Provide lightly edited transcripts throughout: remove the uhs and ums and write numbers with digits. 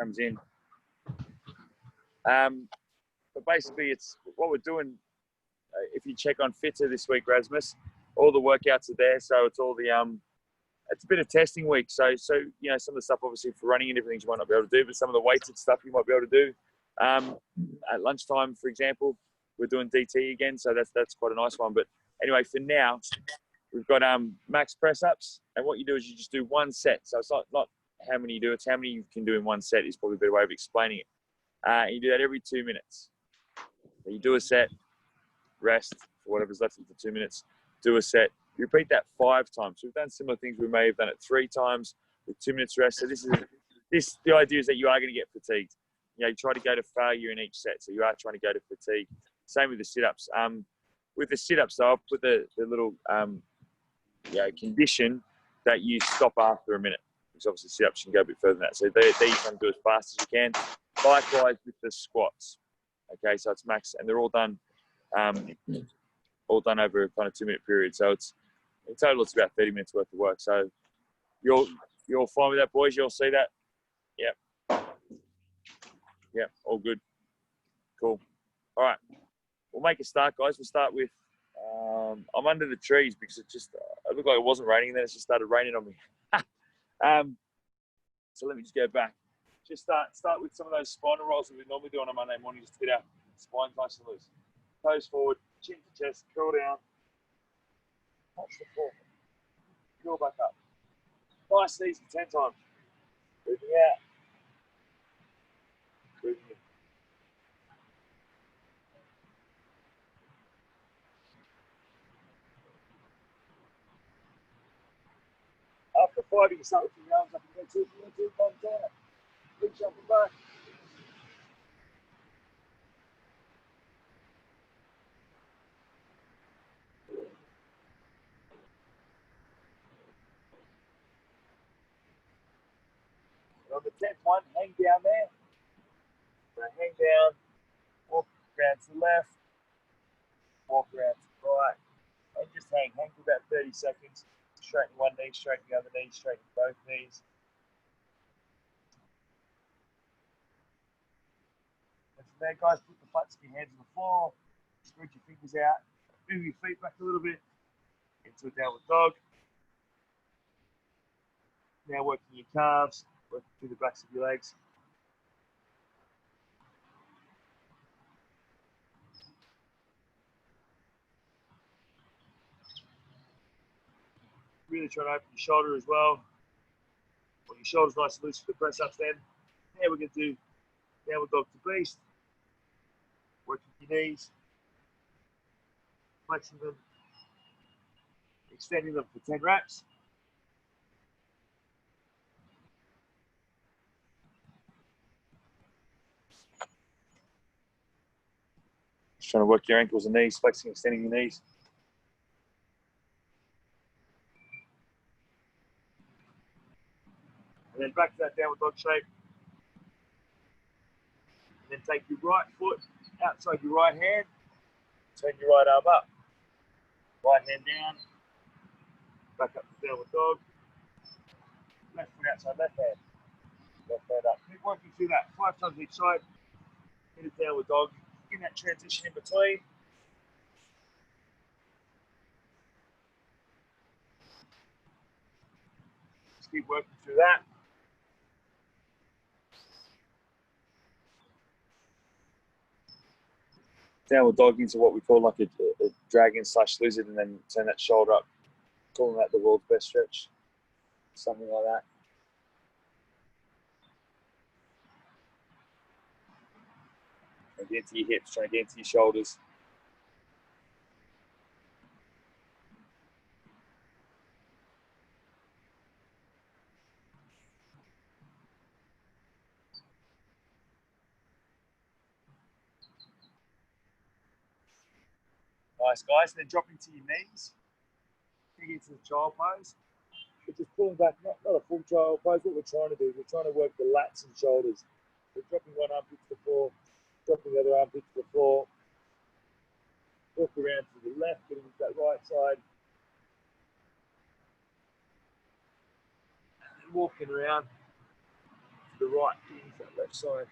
comes in. But basically, it's what we're doing. If you check on Fitter this week, Rasmus, all the workouts are there. So it's all the it's a bit of testing week. So you know, some of the stuff obviously for running and different things you might not be able to do, but some of the weighted stuff you might be able to do. At lunchtime, for example, we're doing DT again, so that's quite a nice one. But anyway, for now, we've got max press ups, and what you do is you just do one set. So it's not how many you do, it's how many you can do in one set is probably a better way of explaining it. You do that every 2 minutes. So you do a set, rest for whatever's left for 2 minutes, do a set. You repeat that 5 times. So we've done similar things. We may have done it 3 times with 2 minutes rest. So the idea is that you are going to get fatigued. You know, you try to go to failure in each set. So you are trying to go to fatigue. Same with the sit-ups. With the sit-ups, though, I'll put the little condition that you stop after a minute. Because obviously sit-ups can go a bit further than that. So there you can do as fast as you can. Likewise with the squats. Okay, so it's max, and they're all done over a kind of 2 minute period. So it's in total it's about 30 minutes worth of work. So you're fine with that, boys? You'll see that? Yep, all good. Cool. All right, we'll make a start, guys. We'll start with I'm under the trees because it looked like it wasn't raining, and then it just started raining on me. So let me just go back. Just start with some of those spinal rolls that we normally do on a Monday morning, just to get our spine nice and loose. Toes forward, chin to chest, curl down, touch the floor, curl back up. Nice and easy, 10 times. Breathing out, breathing in. After 5, you can start with your arms up and go 2, 1 down. Reach up and back. On the 10th one, hang down there. So hang down, walk around to the left, walk around to the right, and just hang for about 30 seconds. Straighten one knee, straighten the other knee, straighten both knees. And from there, guys, put the butts of your hands on the floor, spread your fingers out, move your feet back a little bit into a downward dog. Now working your calves, working through the backs of your legs. Really trying to open your shoulder as well. Want your shoulders nice and loose for the press ups then. Now we're going to do downward dog to beast. Working your knees, flexing them, extending them for 10 reps. Just trying to work your ankles and knees, flexing, extending your knees. And then back to that downward dog shape. And then take your right foot outside your right hand. Turn your right arm up. Right hand down. Back up to downward dog. Left foot outside left hand. Left hand up. Keep working through that 5 times each side. Hit a downward dog. In that transition in between. Just keep working through that. Downward dog into what we call like a dragon / lizard, and then turn that shoulder up, calling that the world's best stretch, something like that. Trying to get into your hips, trying to get into your shoulders. Nice, guys. And then drop into your knees. Dig into the child pose. We're just pulling back, not a full child pose. What we're trying to do is we're trying to work the lats and shoulders. We're dropping one armpit to the floor, dropping the other armpit to the floor. Walk around to the left, getting into that right side. And walking around the right, into that left side.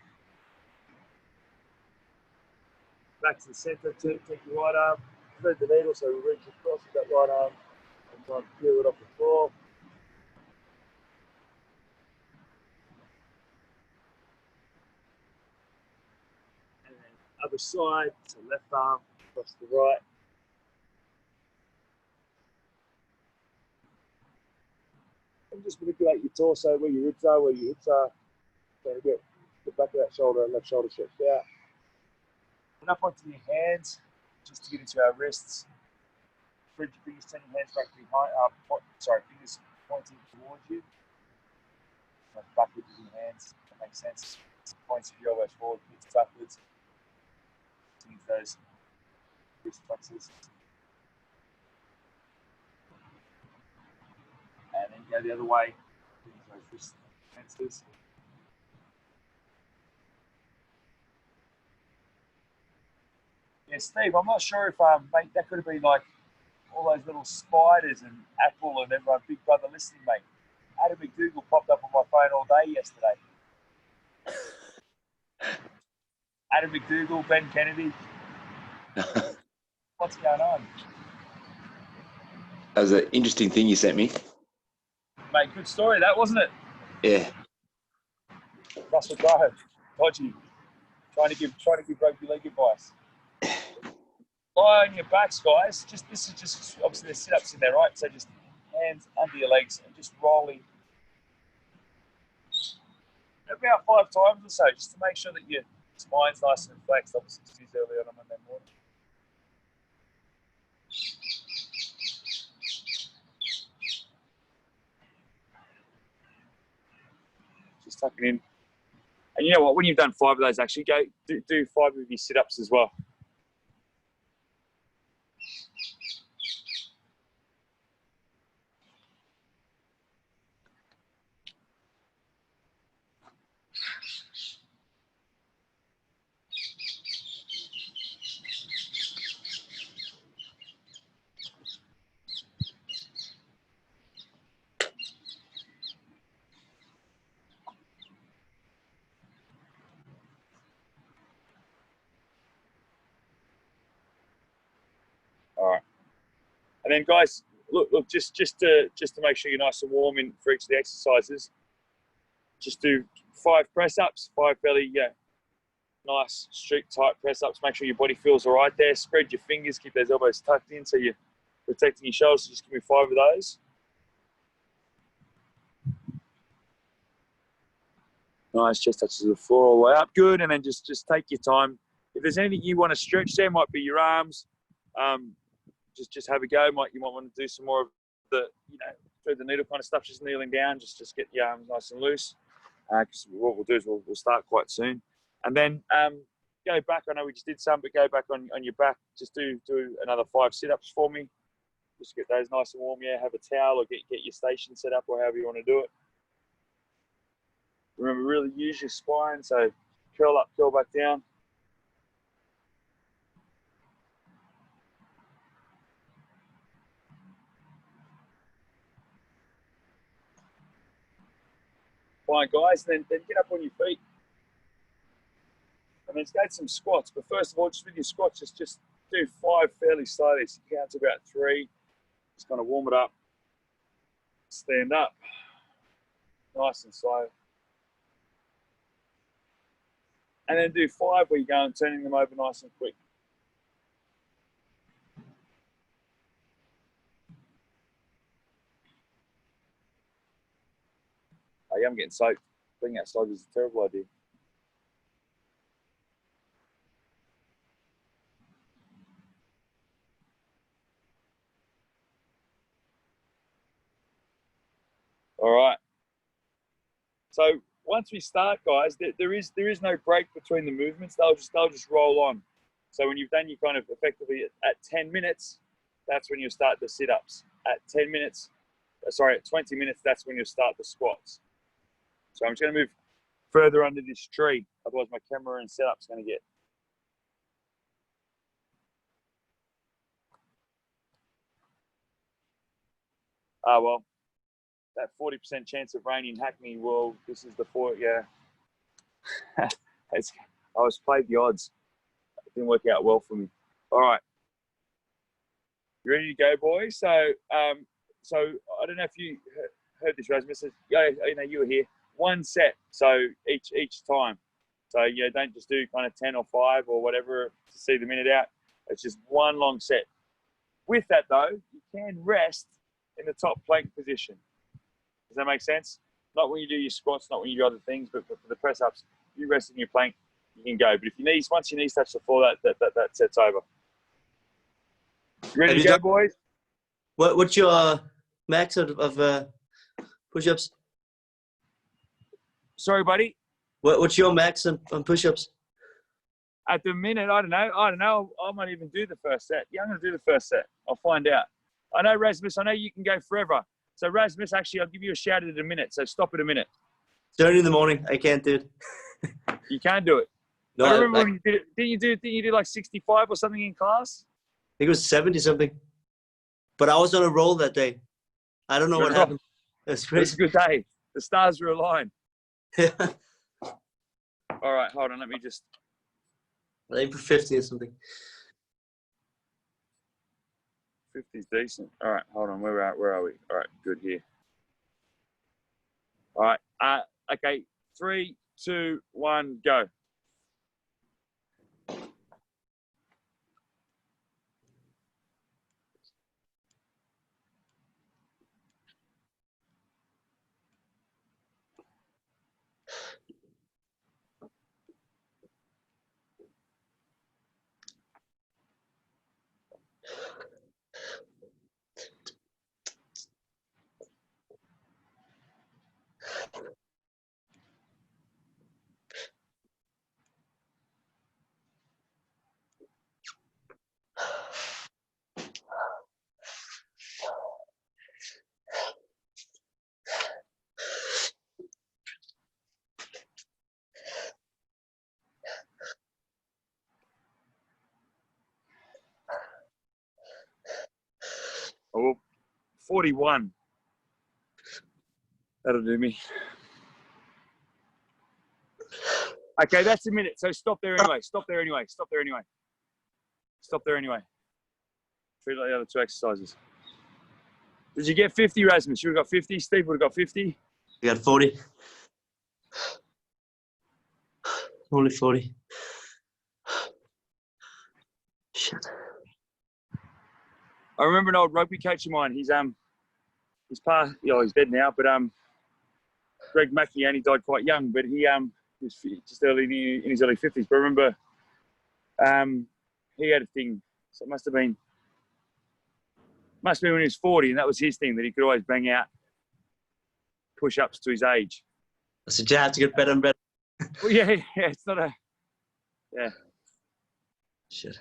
Back to the centre, take your right arm, thread the needle so we reach across with that right arm and try and peel it off the floor. And then other side, so left arm, across the right. And just manipulate your torso, where your ribs are, where your hips are. Trying to get the back of that shoulder, left shoulder stretched out. And up onto your hands, just to get into our wrists. Spread your fingers, turn your hands back behind, fingers pointing towards you. Backwards with your hands, that makes sense. Points your elbows forward, hips backwards. Use those wrist flexors. And then go the other way, use those wrist flexors. Yeah, Steve, I'm not sure if mate, that could have been like all those little spiders and Apple and everyone, Big Brother listening, mate. Adam McDougall popped up on my phone all day yesterday. Adam McDougall, Ben Kennedy. What's going on? That was an interesting thing you sent me. Mate, good story, that, wasn't it? Yeah. Russell Crowe, dodgy, trying to give rugby league advice. Lie on your backs, guys. This is just obviously there's sit-ups in there, right? So just hands under your legs and just rolling about 5 times or so, just to make sure that your spine's nice and flexed. Obviously, it's used early on a Monday morning. Just tucking in. And you know what? When you've done 5 of those, actually go do 5 of your sit-ups as well. All right. And then, guys, look, just to make sure you're nice and warm in for each of the exercises. Just do 5 press-ups, 5 fairly, nice, strict, tight press-ups. Make sure your body feels all right there. Spread your fingers, keep those elbows tucked in so you're protecting your shoulders. So just give me 5 of those. Nice, chest touches the floor all the way up. Good, and then just take your time. If there's anything you want to stretch there, might be your arms. Just have a go. You might want to do some more of the, through the needle kind of stuff, just kneeling down, just get your arms nice and loose. Because what we'll do is we'll start quite soon. And then go back. I know we just did some, but go back on your back. Just do another 5 sit-ups for me. Just get those nice and warm. Yeah, have a towel or get your station set up or however you want to do it. Remember, really use your spine. So curl up, curl back down. Fine, guys. Then get up on your feet. And then let's go to some squats. But first of all, just with your squats, just do 5 fairly slowly. So you count to about 3. Just kind of warm it up. Stand up. Nice and slow. And then do 5 where you go and turning them over nice and quick. Oh, yeah, I'm getting soaked. Being outside is a terrible idea. All right. So once we start, guys, there is no break between the movements. They'll just roll on. So when you've done your kind of effectively at 10 minutes, that's when you start the sit-ups. At 10 minutes, at 20 minutes, that's when you start the squats. So I'm just going to move further under this tree. Otherwise, my camera and setup's going to get. Well, that 40% chance of rain in Hackney. Well, this is the 4. Yeah, I was played the odds. It didn't work out well for me. All right. You ready to go, boys? So I don't know if you heard this, Rasmus. Yeah, you were here. One set, so each time. So don't just do kind of 10 or 5 or whatever to see the minute out. It's just one long set. With that though, you can rest in the top plank position. Does that make sense? Not when you do your squats, not when you do other things, but for the press ups, you rest in your plank, you can go. But if once your knees touch the floor, that set's over. Ready to go, boys? What's your max of push-ups? Sorry, buddy. What's your max on push-ups? At the minute, I don't know. I might even do the first set. Yeah, I'm going to do the first set. I'll find out. I know, Rasmus, I know you can go forever. So, Rasmus, actually, I'll give you a shout at a minute. So, stop at a minute. 30 in the morning. I can't do it. You can do it. No, I remember when you did it. Didn't you do like 65 or something in class? I think it was 70-something. But I was on a roll that day. I don't know what happened. That's It was crazy. a good day. The stars were aligned. Yeah. All right, hold on. Let me just... I aim for 50 or something. 50's decent. All right, hold on. Where are we? All right, good here. All right. Okay. 3, 2, 1, go. Oh, 41. That'll do me. Okay, that's a minute. So stop there anyway. Stop there anyway. Treat it like the other 2 exercises. Did you get 50, Rasmus? You would have got 50. Steve would have got 50. I got 40. Only 40. Shit. I remember an old rugby coach of mine. He's he's dead now, but Greg Mackey only died quite young, but he was just early in his early 50s. But I remember he had a thing. So it must have been when he was 40, and that was his thing, that he could always bang out push-ups to his age. I said, you have to get better and better. Well, yeah, it's not a... Yeah. Shit.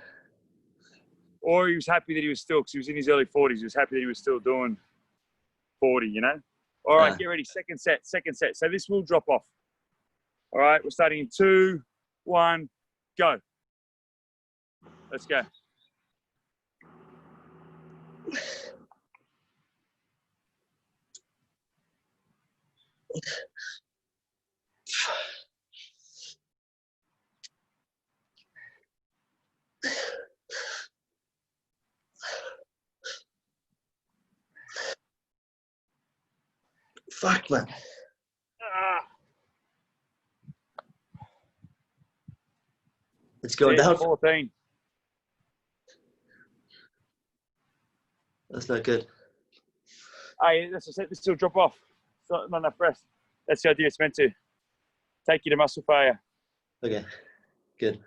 Or he was happy that he was still, because he was in his early 40s, he was happy that he was still doing 40, you know? All right, get ready. Second set. So this will drop off. All right, we're starting in 2, 1, go. Let's go. Fuck, man. It's going down. 14. That's not good. Hey, that's what I said. This will drop off. It's not enough rest. That's the idea. It's meant to take you to muscle failure. Okay, good.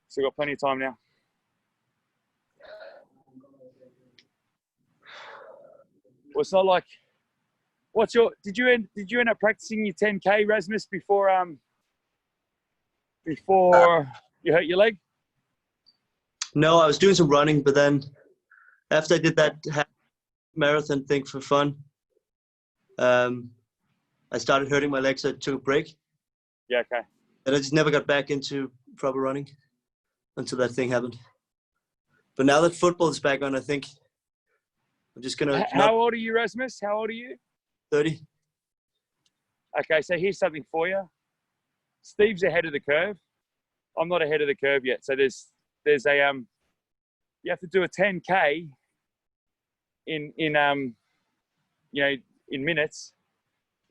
So we've got plenty of time now. Well, it's not like. Did you end up practicing your 10K, Rasmus, before you hurt your leg? No, I was doing some running, but then after I did that half marathon thing for fun, I started hurting my legs, so I took a break. Yeah, okay. And I just never got back into proper running until that thing happened. But now that football is back on, I think I'm just going to... How old are you, Rasmus? How old are you? 30. Okay, so here's something for you. Steve's ahead of the curve. I'm not ahead of the curve yet. So there's a you have to do a 10K in in minutes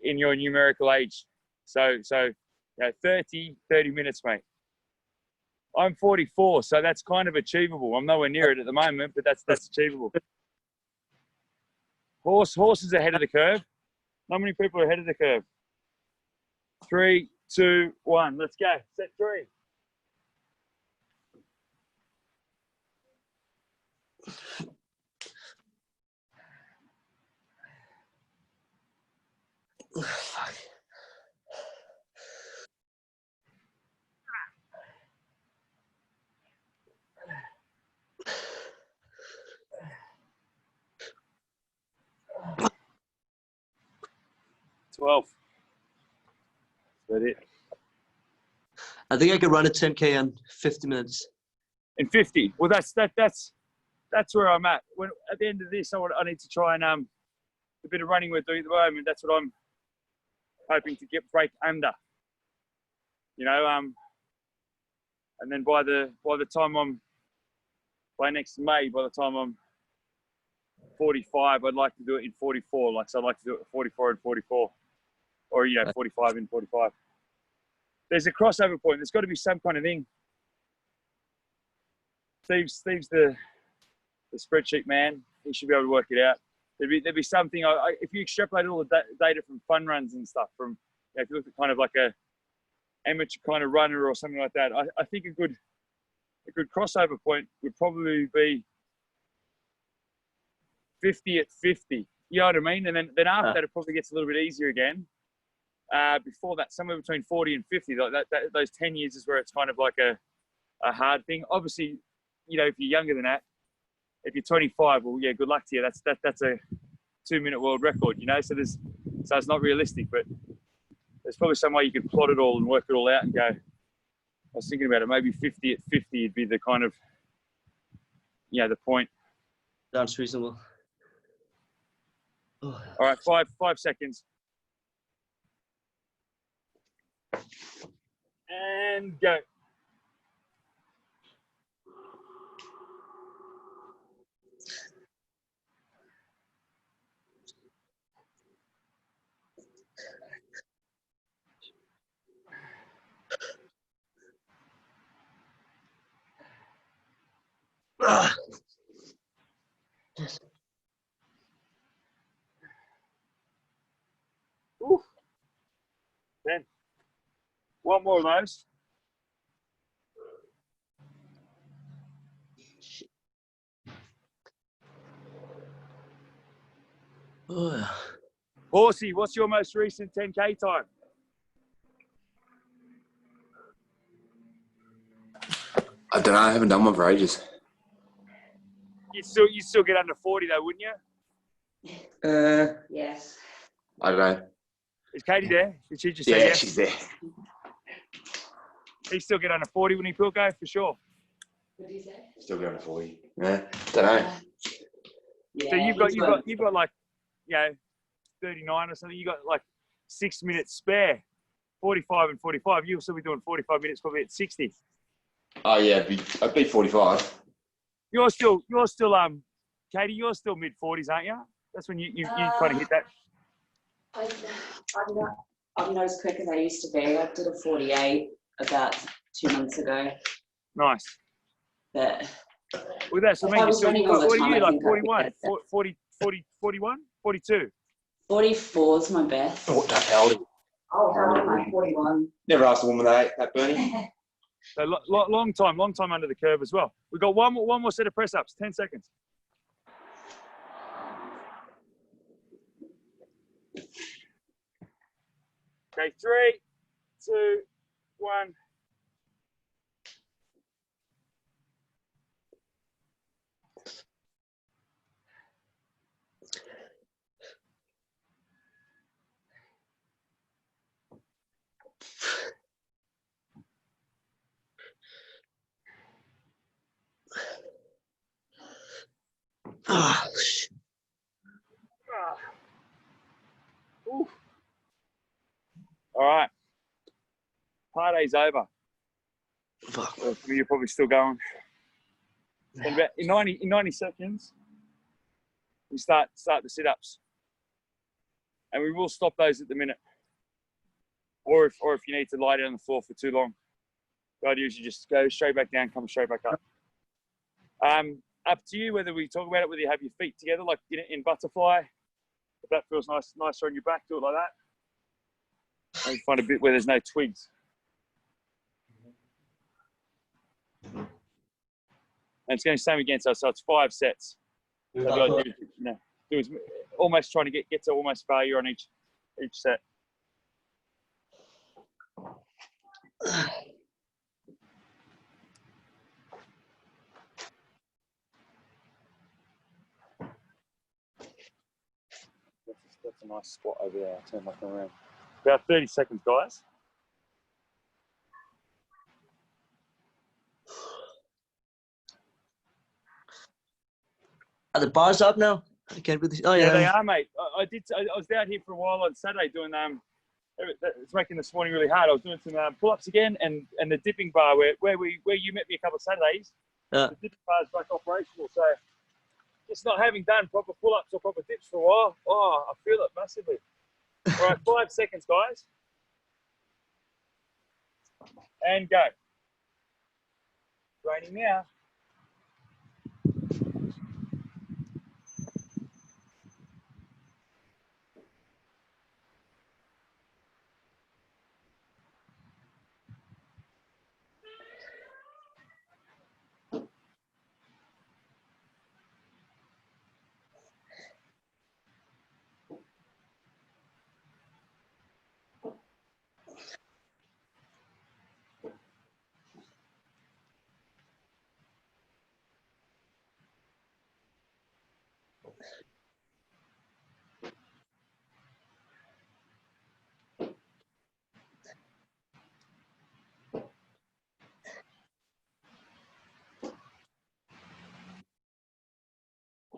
in your numerical age. So 30 minutes, mate. I'm 44, so that's kind of achievable. I'm nowhere near it at the moment, but that's achievable. Horse is ahead of the curve. How many people are ahead of the curve? 3, 2, 1. Let's go. Set 3. Fuck. Is that it? I think I could run a 10K in 50 minutes. In 50. Well, that's where I'm at. When at the end of this, I need to try and the bit of running we're doing at the moment. That's what I'm hoping to break under. You know, and then by the time by next May, by the time I'm 45, I'd like to do it in 44. Like, so I'd like to do it at 44 and 44, or 45 and 45. There's a crossover point. There's got to be some kind of thing. Steve's the spreadsheet man. He should be able to work it out. There'd be something. If you extrapolate all the data from fun runs and stuff, from if you look at kind of like a amateur kind of runner or something like that, I think a good crossover point would probably be 50 at 50. You know what I mean? And then after that, it probably gets a little bit easier again. Before that, somewhere between 40 and 50. Those 10 years is where it's kind of like a hard thing. Obviously, if you're younger than that, if you're 25, well, yeah, good luck to you. That's a 2-minute world record, So it's not realistic, but there's probably some way you could plot it all and work it all out and go. I was thinking about it. Maybe 50 at 50 would be the kind of, the point. Sounds reasonable. All right, 5 seconds. And go. Ooh. 10. One more of those. Horsey, what's your most recent 10K time? I don't know. I haven't done one for ages. You'd still get under 40 though, wouldn't you? Yes. I don't know. Is Katie there? Did she just say yes? She's there. He'd still get under 40 when he will go, for sure. What did you say? Still going to 40. Yeah. Don't know. Yeah, So you've got like 39 or something. You got like 6 minutes spare. 45 and 45. You'll still be doing 45 minutes probably at 60. Oh yeah, I'd be 45. You're still Katie, you're still mid 40s, aren't you? That's when you kind of hit that. I'm not as quick as I used to be. I did a 48 about 2 months ago. Nice. But Well, that's what I mean. What are you like? 41, 40, 41, 42. 44 is my best. What the hell? Oh, how old am I? 41. Never asked a woman that, Bernie. So long time under the curve as well. We've got one more set of press ups. 10 seconds. Okay, 3, 2, 1. Ah, Ooh. All right. day's over. Fuck. Well, some of you are probably still going. And about in 90 seconds, we start the sit-ups. And we will stop those at the minute. Or if you need to lie down on the floor for too long, the idea is you just go straight back down, come straight back up. Up to you whether we talk about it, whether you have your feet together, like in butterfly. If that feels nicer on your back, do it like that. Maybe find a bit where there's no twigs. And it's going to same against us, so it's 5 sets. So the idea is, do is almost trying to get to almost failure on each set. That's a nice spot over there. I'll turn my phone around. About 30 seconds, guys. Are the bars up now? I can't really. Oh yeah, Yeah, they are, mate. I was out here for a while on Saturday doing it's making this morning really hard. I was doing some pull-ups again, and the dipping bar where you met me a couple of Saturdays. Yeah. The dipping bar is back operational, so just not having done proper pull-ups or proper dips for a while. Oh, I feel it massively. All right, 5 seconds, guys, and go. Raining now.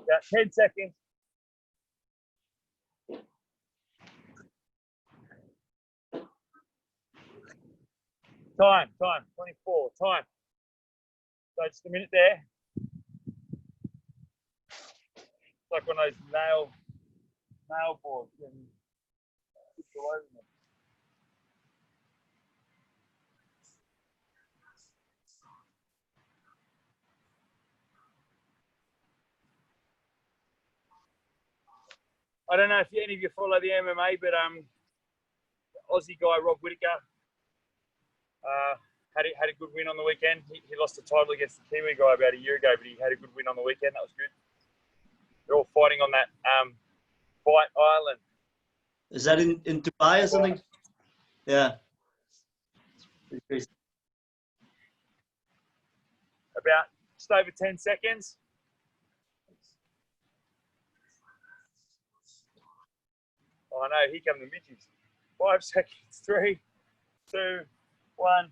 Yeah, 10 seconds. Time, 24, time. So just a minute there. It's like one of those nail boards. And it's all over them. I don't know if any of you follow the MMA, but Aussie guy Rob Whittaker had a good win on the weekend. He lost the title against the Kiwi guy about a year ago, but he had a good win on the weekend. That was good. They're all fighting on that Fight Island. is that in Dubai or something? Yeah. About just over 10 seconds. Oh no, here come the midges. 5 seconds. 3, 2, 1.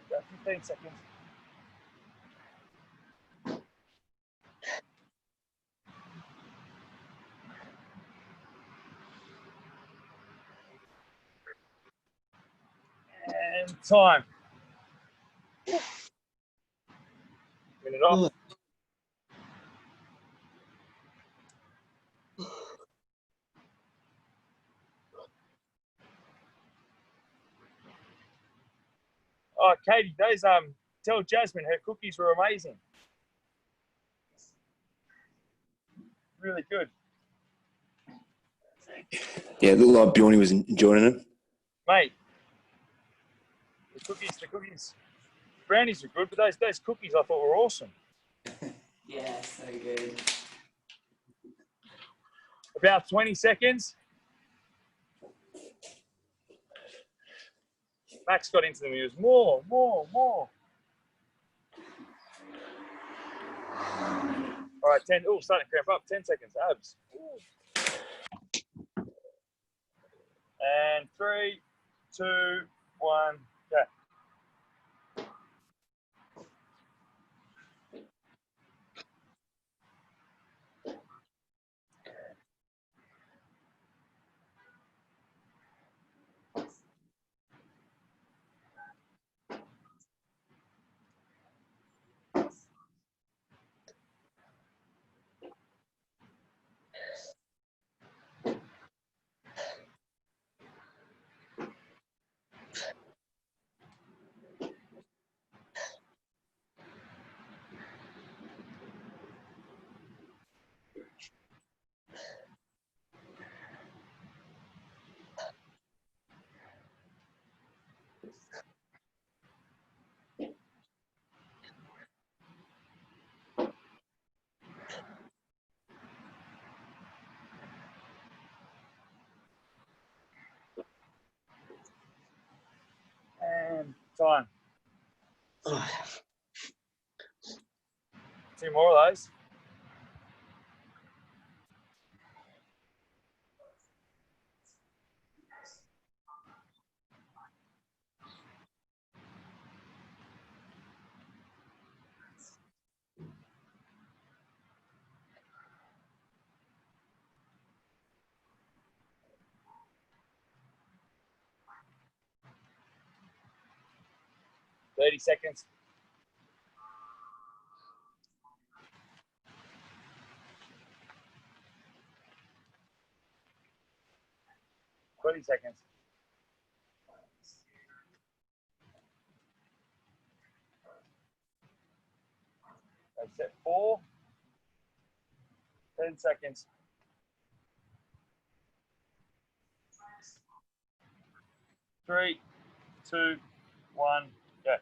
About 15 seconds. And time. Minute off. Oh, Katie, those tell Jasmine her cookies were amazing. Really good. Yeah, it looked like Bjorny was enjoying it. Mate, the cookies. The cookies, brownies were good, but those cookies I thought were awesome. Yeah, so good. About 20 seconds. Max got into them. He was more. All right, 10. Oh, starting to cramp up. 10 seconds. Abs. And 3, 2, 1, go. And time. 2 more of those. Thirty seconds. Twenty seconds. That's it. 4. 10 seconds. 3, 2, 1, go.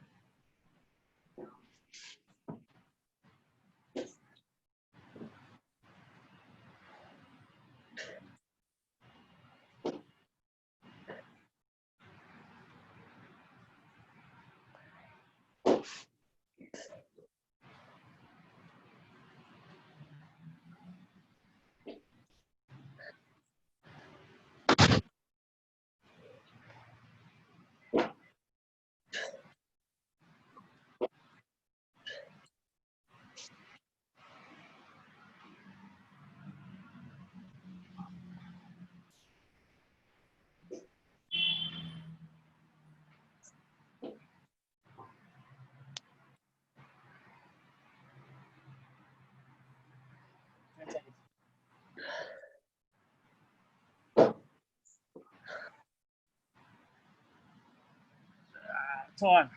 Time.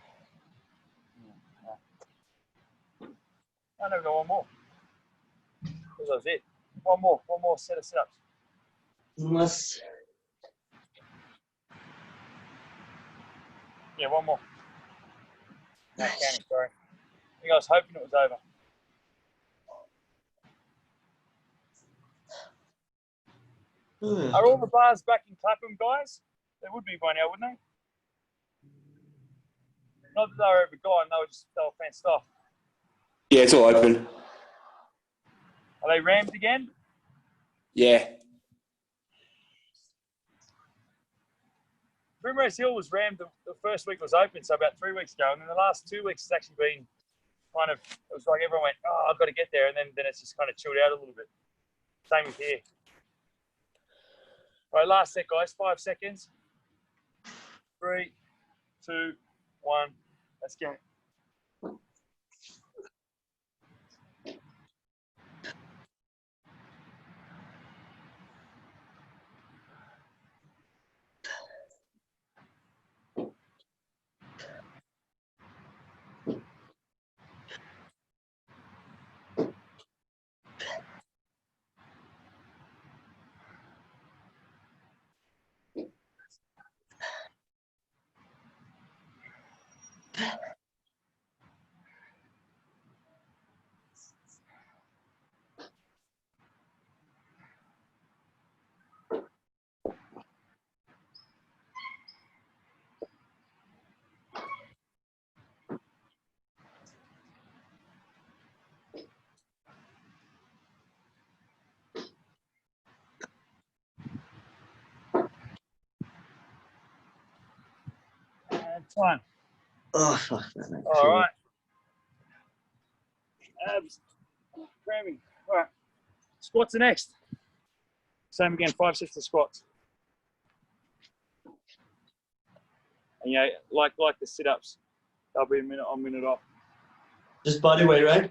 I never got one more. That was it. One more set of sit-ups. Unless Yeah, one more. No counting, sorry. I think I was hoping it was over. Are all the bars back in Clapham, guys? They would be by now, wouldn't they? Not that they were ever gone, they were fenced off. Yeah, it's all open. Are they rammed again? Yeah. Primrose Hill was rammed the first week was open, so about 3 weeks ago. And then the last 2 weeks it's actually been kind of, it was like everyone went, oh, I've got to get there. And then it's just kind of chilled out a little bit. Same with here. All right, last set, guys. 5 seconds. 3, 2, 1. Let's go. Fine. Oh, fuck, man. All right. Abs. Cramming. All right. Squats are next. Same again, 5 sets of squats. And, you know, like the sit-ups, they'll be a minute on, minute off. Just body weight, right?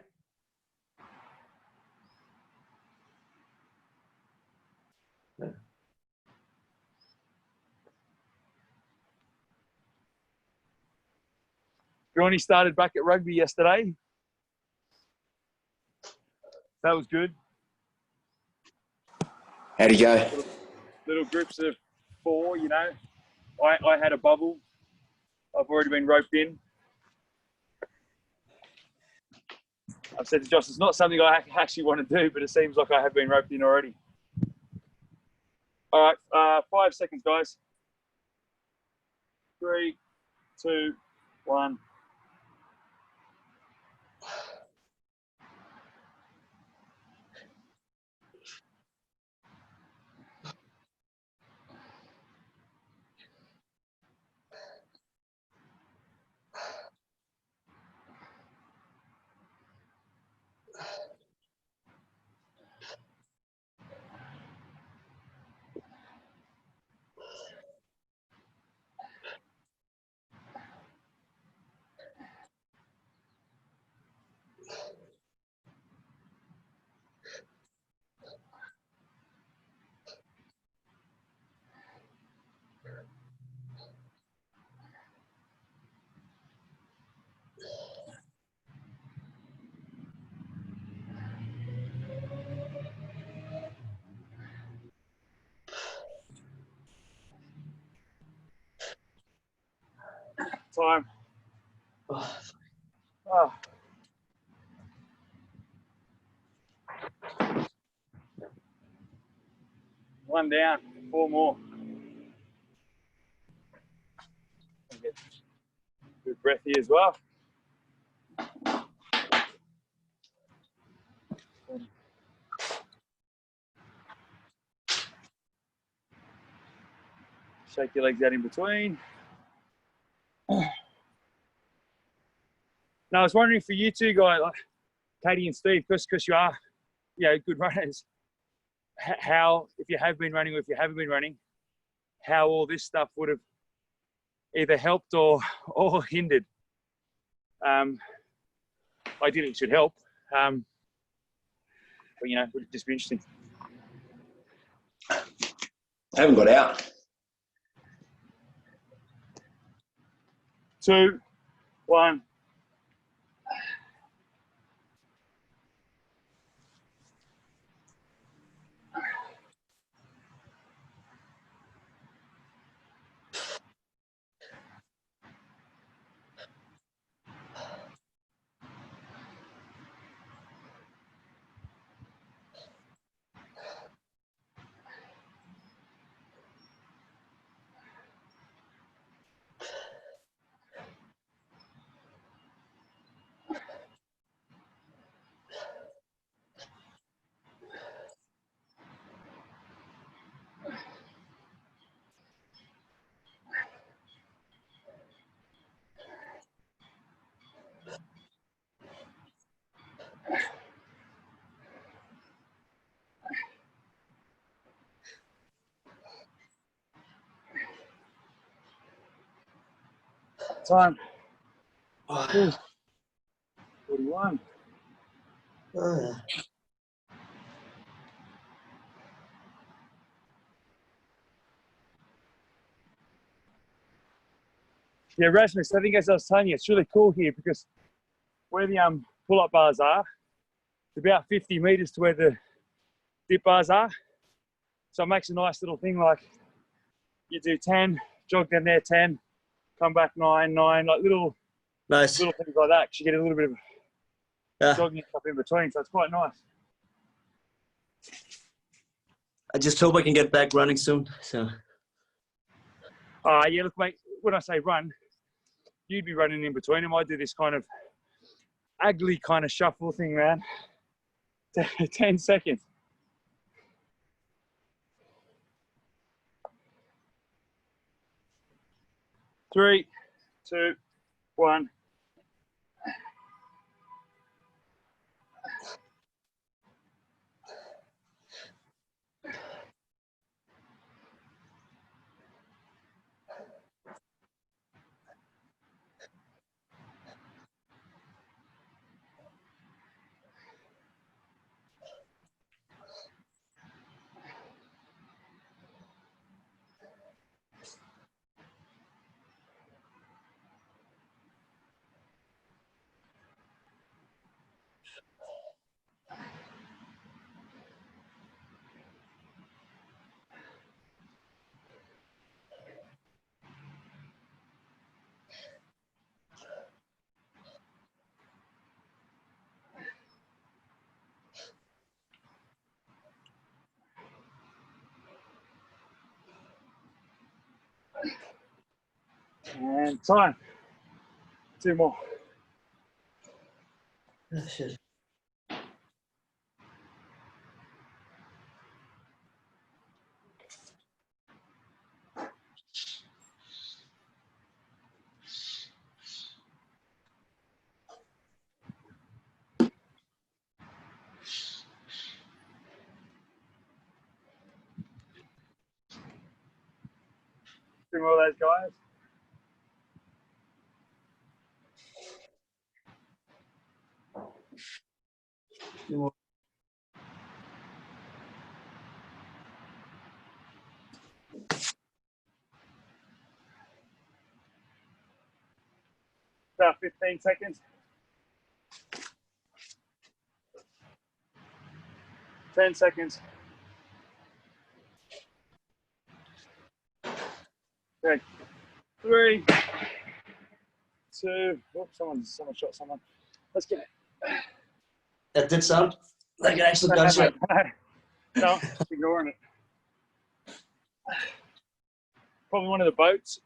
Johnny started back at rugby yesterday. That was good. How'd he go? Little groups of 4, you know. I had a bubble. I've already been roped in. I've said to Josh, it's not something I actually want to do, but it seems like I have been roped in already. All right, 5 seconds, guys. 3, 2, 1. Time. Oh. One down, 4 more. Good breath here as well. Shake your legs out in between. Now, I was wondering for you two guys, like Katie and Steve, because you are, you know, good runners, how, if you have been running or if you haven't been running, how all this stuff would have either helped or hindered. I think it should help, but you know, it would just be interesting. I haven't got out. 2, 1. Time. 41. Yeah, Rasmus, I think as I was telling you, it's really cool here because where the pull-up bars are, it's about 50 meters to where the dip bars are. So it makes a nice little thing like you do 10, jog down there 10, come back 9, like little Nice. things like that. 'Cause you get a little bit of Yeah. jogging stuff in between, so it's quite nice. I just hope I can get back running soon. So. Yeah, look, mate, when I say run, you'd be running in between them. I do this kind of ugly kind of shuffle thing, man. 10 seconds. 3, 2, 1. And time. 2 more. Oh, shit. Two more of those guys. Two more. About 15 seconds. 10 seconds. Okay. 3, 2. Oh, someone shot someone. Let's get it. That did sound like an actual gunshot. No, just ignoring it. Probably one of the boats.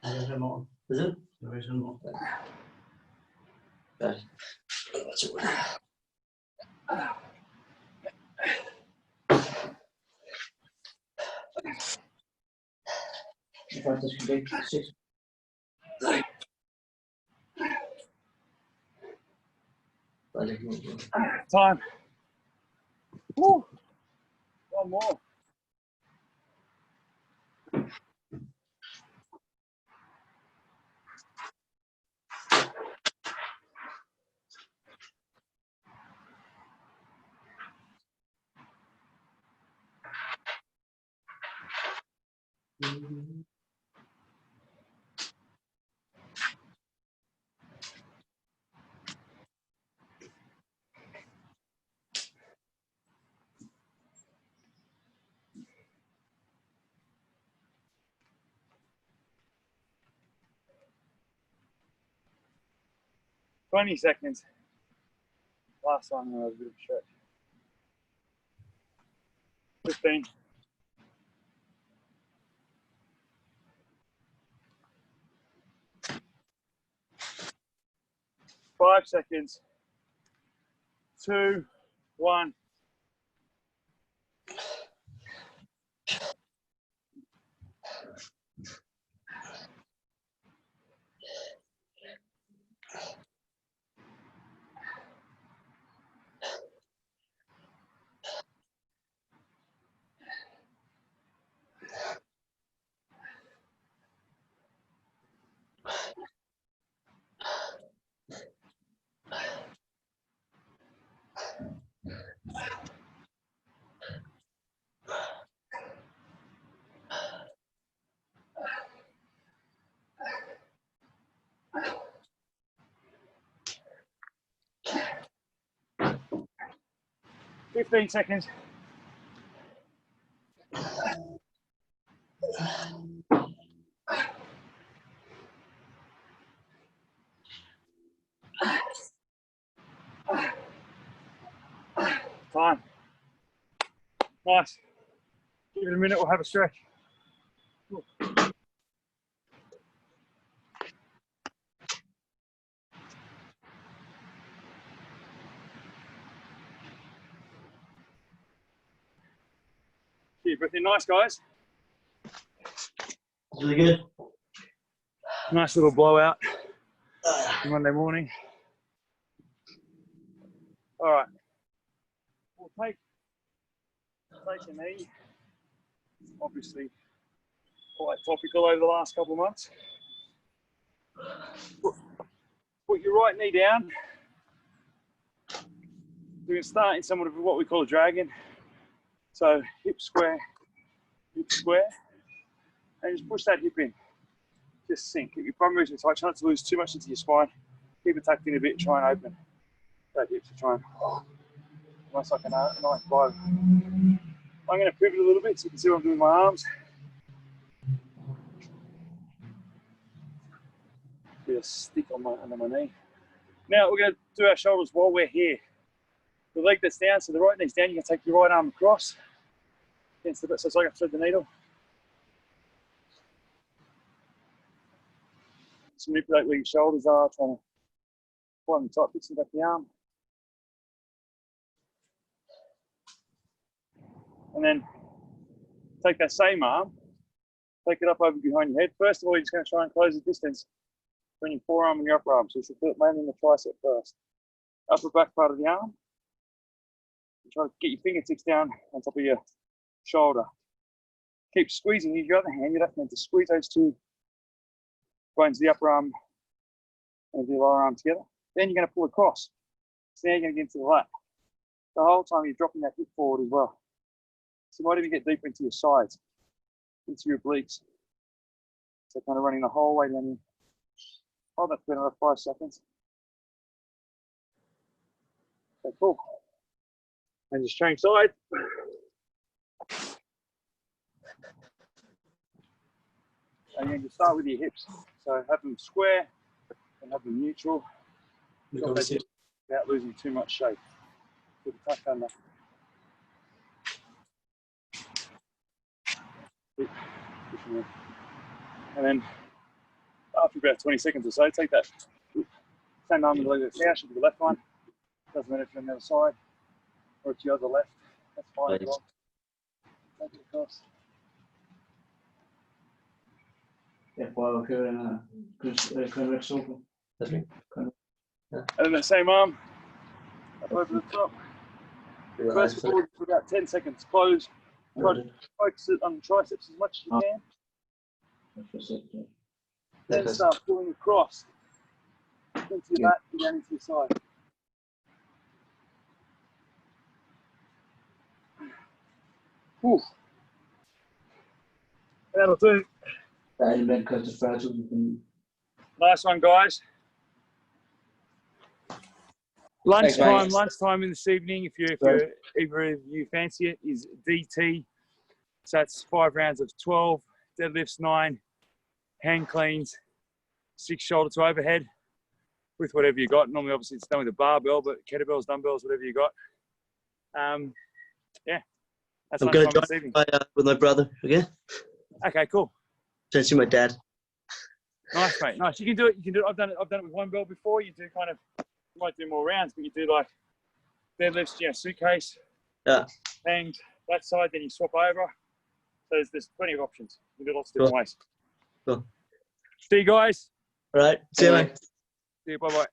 There's one more. Is it? There is one more. Got it. That's it. I thought this could be 6. Time. Woo. One more. Mm-hmm. 20 seconds. Last one, I was a bit of a stretch. 15. 5 seconds. 2, 1. Fifteen seconds. time. Nice. Give it a minute, we'll have a stretch. Keep breathing. Nice, guys. Really good. Nice little blowout Monday morning. All right. We'll take a knee. Obviously, quite topical over the last couple of months. Put your right knee down. We're going to start in somewhat of what we call a dragon. So hip square, and just push that hip in. Just sink. Keep your bum moves tight. Try not to lose too much into your spine. Keep it tucked in a bit. Try and open that hip to try and almost like a nice blow. I'm going to pivot a little bit so you can see what I'm doing with my arms. Bit of stick under my knee. Now we're going to do our shoulders while we're here. The leg that's down, so the right knee's down, you can take your right arm across against the bit, so it's like I thread the needle. Just manipulate where your shoulders are, trying to find the tight fits in the back of the arm. And then take that same arm, take it up over behind your head. First of all, you're just going to try and close the distance between your forearm and your upper arm. So you should feel it mainly in the tricep first. Upper back part of the arm. Try to get your fingertips down on top of your shoulder. Keep squeezing. Use your other hand. You'd have to squeeze those two bones of the upper arm and the lower arm together. Then you're going to pull across. So now you're going to get into the lat. The whole time you're dropping that hip forward as well. So you might even get deeper into your sides, into your obliques. So kind of running the whole way down here. Hold that for another 5 seconds. Okay, cool. And just change side. And then you start with your hips. So have them square and have them neutral. Without losing too much shape. Put a tuck under. And then after about 20 seconds or so, take that same arm and leg that's now, should be the left one. Doesn't matter if you're on the other side or it's the other left. That's fine as well. Take it across. And then the same arm up over the top. First forward for about 10 seconds. Close. Try to focus it on the triceps as much as you can. Then start pulling across into your back and down into your side. Whew. That'll do. Nice one, guys. Lunchtime in this evening, if either of you fancy it, is DT. So that's 5 rounds of 12, deadlifts 9, hand cleans, 6 shoulder to overhead with whatever you got. Normally, obviously, it's done with a barbell, but kettlebells, dumbbells, whatever you got. Yeah, that's I'm going lunchtime to this evening. with my brother again. Okay, cool. Don't see my dad. Nice, mate. Nice. You can do it. I've done it with one bell before. You do kind of, you might do more rounds, but you do like deadlifts, suitcase, hanged that side, then you swap over. So there's plenty of options. You can do lots of different ways. Cool. See you guys. All right. See you, mate. See you. Bye-bye.